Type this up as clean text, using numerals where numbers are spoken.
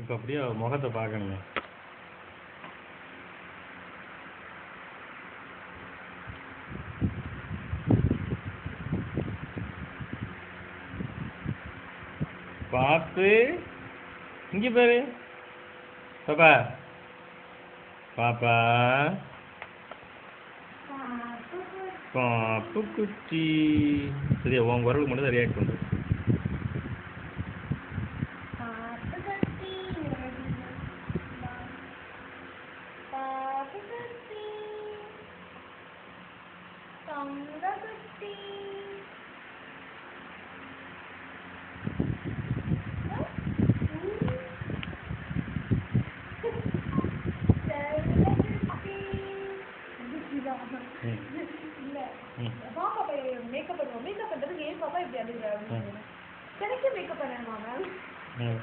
இப்போ அப்படியே முகத்தை பார்க்கணுங்க. பாப்பு இங்க பாரு. பாப்பா பாப்பா பாப்பு குட்டி. சரியா உன் குரலுக்கு மட்டும் தான் ரியாக்ட் பண்ணுறேன். பாப்பா மேக்கப் பண்ணுவோம். மேக்கப் பண்றதுக்கு ஏன் பாப்பா இப்படி அழுகுற? எனக்கு மேக்கப் பண்ணணுமா மேம்?